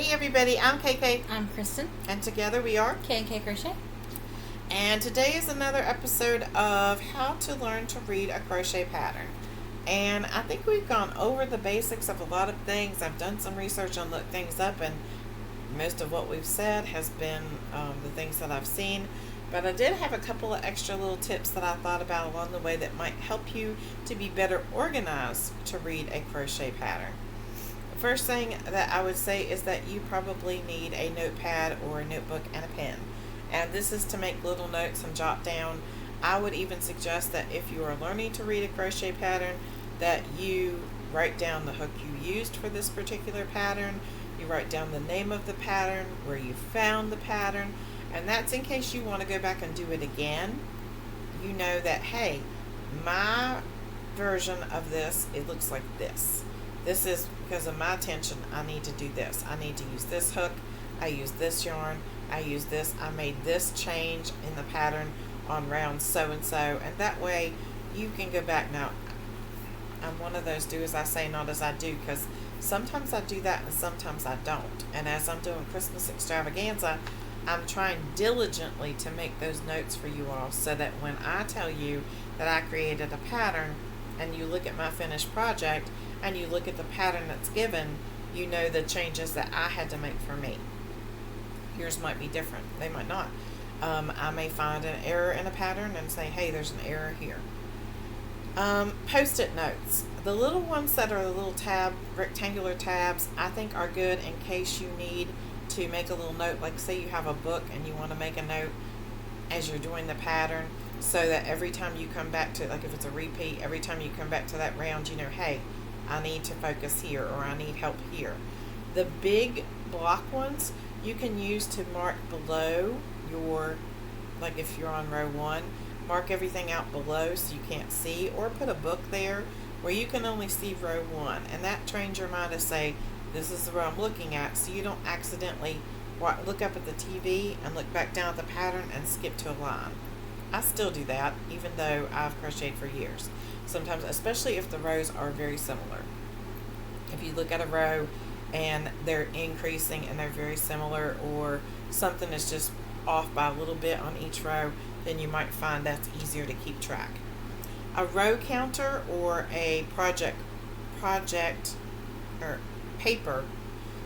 Hey everybody, I'm KK. I'm Kristen. And together we are K&K Crochet. And today is another episode of how to learn to read a crochet pattern. And I think we've gone over the basics of a lot of things. I've done some research and looked things up, and most of what we've said has been the things that I've seen. But I did have a couple of extra little tips that I thought about along the way that might help you to be better organized to read a crochet pattern. The first thing that I would say is that you probably need a notepad or a notebook and a pen. And this is to make little notes and jot down. I would even suggest that if you are learning to read a crochet pattern, that you write down the hook you used for this particular pattern. You write down the name of the pattern, where you found the pattern, and that's in case you want to go back and do it again. You know that, hey, my version of this, it looks like this. This is because of my intention. I need to do this. I need to use this hook. I use this yarn. I use this. I made this change in the pattern on round so and so, and that way you can go back. Now, I'm one of those do as I say, not as I do, because sometimes I do that and sometimes I don't. And as I'm doing Christmas extravaganza, I'm trying diligently to make those notes for you all so that when I tell you that I created a pattern and you look at my finished project and you look at the pattern that's given, you know the changes that I had to make for me. Yours might be different. They might not. I may find an error in a pattern and say, hey, there's an error here. Post-it notes. The little ones that are the little rectangular tabs, I think are good in case you need to make a little note. Like say you have a book and you want to make a note as you're doing the pattern, so that every time you come back to, like if it's a repeat, every time you come back to that round, you know, hey, I need to focus here, or I need help here. The big block ones you can use to mark below your, like if you're on row 1, mark everything out below so you can't see, or put a book there where you can only see row 1, and that trains your mind to say, this is the row I'm looking at, so you don't accidentally look up at the TV and look back down at the pattern and skip to a line. I still do that even though I've crocheted for years. Sometimes, especially if the rows are very similar. If you look at a row and they're increasing and they're very similar, or something is just off by a little bit on each row, then you might find that's easier to keep track. A row counter or a project or paper,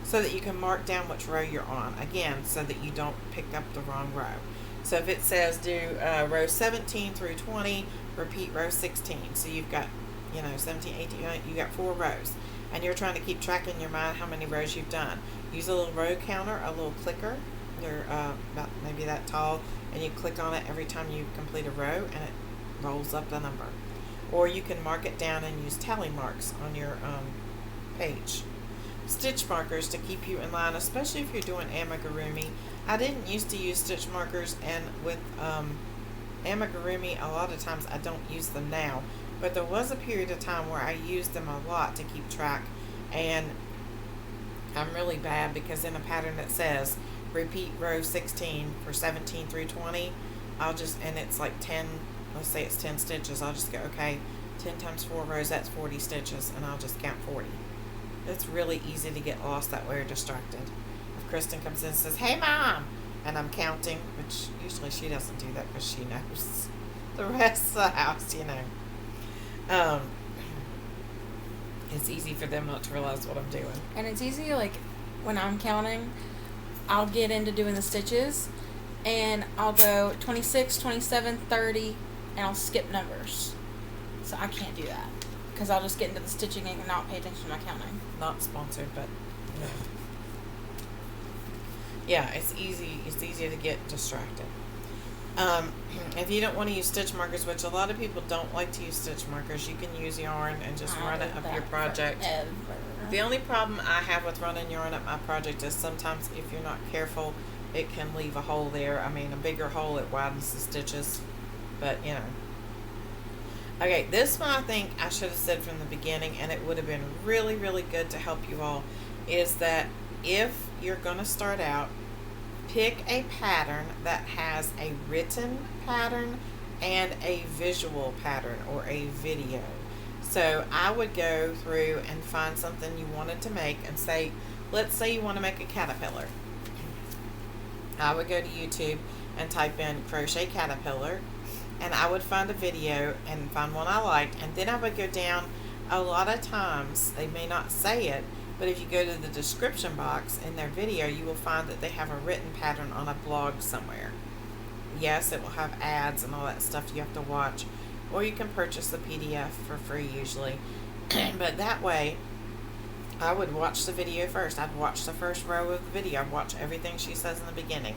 so that you can mark down which row you're on, again, so that you don't pick up the wrong row. So if it says do row 17 through 20, repeat row 16, so you've got 17, 18, you got 4 rows, and you're trying to keep track in your mind how many rows you've done. Use a little row counter, a little clicker. They're about maybe that tall, and you click on it every time you complete a row and it rolls up the number. Or you can mark it down and use tally marks on your page. Stitch markers to keep you in line, especially if you're doing amigurumi. I didn't used to use stitch markers, and with amigurumi a lot of times I don't use them now, but there was a period of time where I used them a lot to keep track, and I'm really bad because in a pattern that says repeat row 16 for 17 through 20, and it's like 10, let's say it's 10 stitches, I'll just go, okay, 10 times 4 rows, that's 40 stitches, and I'll just count 40. It's really easy to get lost that way or distracted. If Kristen comes in and says, hey mom, and I'm counting, which usually she doesn't do that because she knows the rest of the house, it's easy for them not to realize what I'm doing. And it's easy, like when I'm counting, I'll get into doing the stitches and I'll go 26, 27, 30, and I'll skip numbers. So I can't do that because I'll just get into the stitching and not pay attention to my counting. Not sponsored, but yeah, it's easy. It's easy to get distracted. If you don't want to use stitch markers, which a lot of people don't like to use stitch markers, you can use yarn and just run it up your project. Forever. The only problem I have with running yarn up my project is sometimes if you're not careful, it can leave a hole there. I mean, a bigger hole, it widens the stitches, but Okay, this one I think I should have said from the beginning, and it would have been really, really good to help you all, is that if you're going to start out, pick a pattern that has a written pattern and a visual pattern or a video. So I would go through and find something you wanted to make and say, let's say you want to make a caterpillar. I would go to YouTube and type in crochet caterpillar, and I would find a video and find one I liked, and then I would go down. A lot of times they may not say it, but if you go to the description box in their video, you will find that they have a written pattern on a blog somewhere. Yes, it will have ads and all that stuff you have to watch, or you can purchase the PDF for free usually. But that way, I would watch the video first. I'd watch the first row of the video. I'd watch everything she says in the beginning.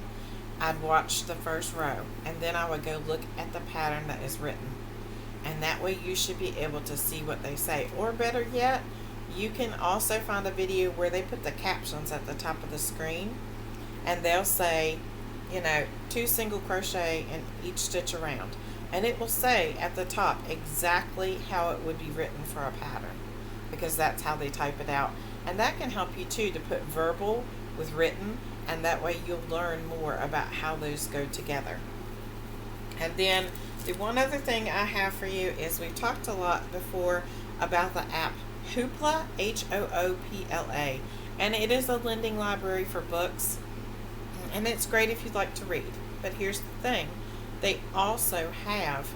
I'd watch the first row, and then I would go look at the pattern that is written. And that way you should be able to see what they say. Or better yet, you can also find a video where they put the captions at the top of the screen, and they'll say, 2 single crochet in each stitch around. And it will say at the top exactly how it would be written for a pattern, because that's how they type it out. And that can help you too, to put verbal with written, and that way you'll learn more about how those go together. And then the one other thing I have for you is, we've talked a lot before about the app Hoopla, Hoopla, and it is a lending library for books, and it's great if you'd like to read. But here's the thing, they also have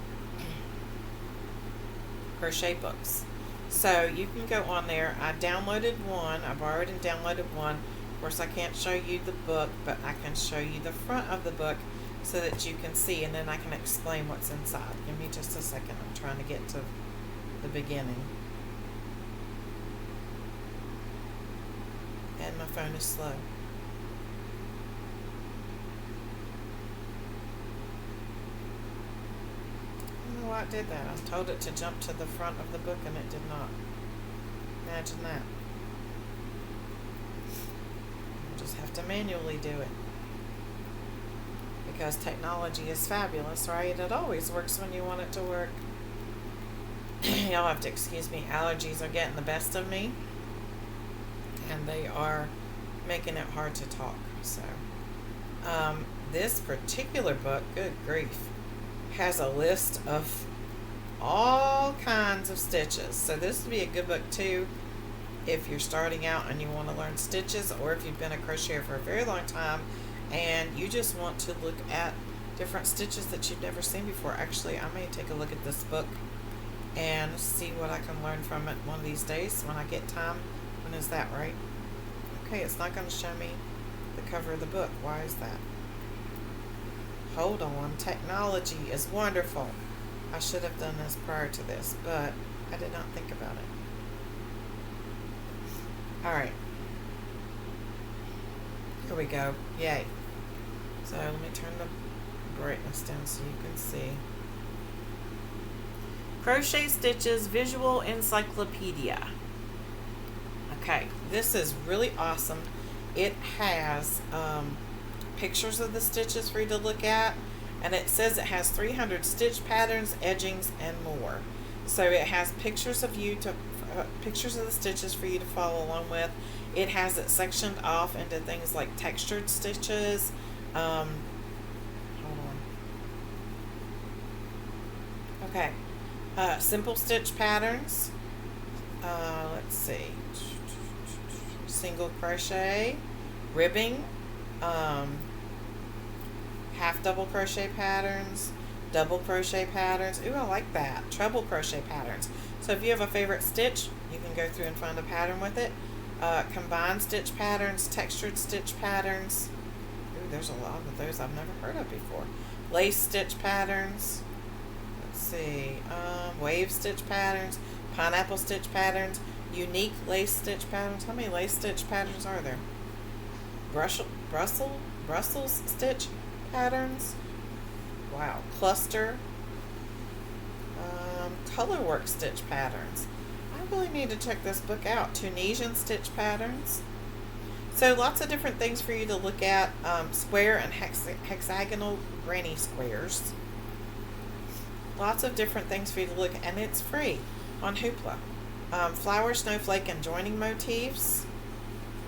crochet books. So you can go on there. I downloaded one. I borrowed and downloaded one. Of course, I can't show you the book, but I can show you the front of the book so that you can see, and then I can explain what's inside. Give me just a second. I'm trying to get to the beginning. And my phone is slow. I don't know why it did that. I told it to jump to the front of the book and it did not. Imagine that. I'll just have to manually do it. Because technology is fabulous, right? It always works when you want it to work. Y'all have to excuse me. Allergies are getting the best of me, and they are making it hard to talk. So, this particular book, good grief, has a list of all kinds of stitches. So this would be a good book too if you're starting out and you want to learn stitches, or if you've been a crocheter for a very long time and you just want to look at different stitches that you've never seen before. Actually, I may take a look at this book and see what I can learn from it one of these days when I get time. When is that, right? Okay, it's not going to show me the cover of the book. Why is that? Hold on. Technology is wonderful. I should have done this prior to this, but I did not think about it. Alright. Here we go. Yay. So let me turn the brightness down so you can see. Crochet Stitches Visual Encyclopedia. Okay, this is really awesome. It has pictures of the stitches for you to look at, and it says it has 300 stitch patterns, edgings, and more. So it has pictures of pictures of the stitches for you to follow along with. It has it sectioned off into things like textured stitches. Hold on. Okay. Simple stitch patterns. Let's see. Single crochet, ribbing, half double crochet patterns, double crochet patterns. Ooh, I like that. Treble crochet patterns. So if you have a favorite stitch, you can go through and find a pattern with it. Combined stitch patterns, textured stitch patterns. Ooh, there's a lot of those I've never heard of before. Lace stitch patterns. Let's see. Wave stitch patterns, pineapple stitch patterns, unique lace stitch patterns. How many lace stitch patterns are there? Brussels stitch patterns. Wow. Cluster. Colorwork stitch patterns. I really need to check this book out. Tunisian stitch patterns. So lots of different things for you to look at. Square and hexagonal granny squares. Lots of different things for you to look at, and it's free on Hoopla. Flower, snowflake, and joining motifs.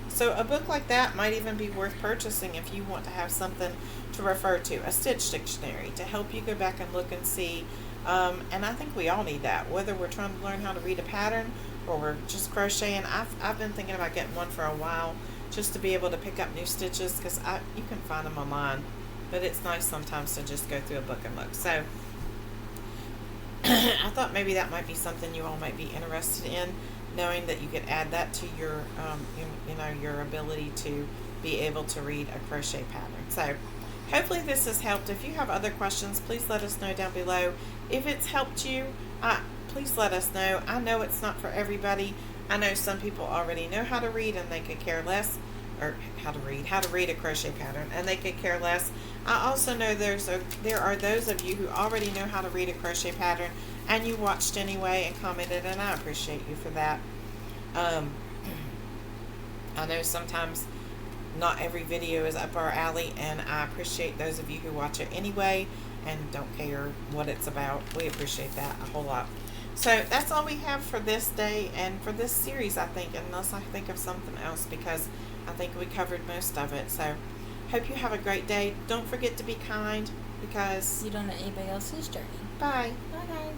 So a book like that might even be worth purchasing if you want to have something to refer to. A stitch dictionary to help you go back and look and see. And I think we all need that, whether we're trying to learn how to read a pattern or we're just crocheting. I've been thinking about getting one for a while just to be able to pick up new stitches, because you can find them online, but it's nice sometimes to just go through a book and look. So I thought maybe that might be something you all might be interested in, knowing that you could add that to your your ability to be able to read a crochet pattern. So hopefully this has helped. If you have other questions, please let us know down below. If it's helped you, please let us know. I know it's not for everybody. I know some people already know how to read and they could care less, or how to read a crochet pattern, and they could care less. I also know there are those of you who already know how to read a crochet pattern and you watched anyway and commented, and I appreciate you for that. I know sometimes not every video is up our alley, and I appreciate those of you who watch it anyway and don't care what it's about. We appreciate that a whole lot. So that's all we have for this day and for this series, I think, unless I think of something else, because I think we covered most of it. So hope you have a great day. Don't forget to be kind, because You don't know anybody else's journey. bye. Bye, guys.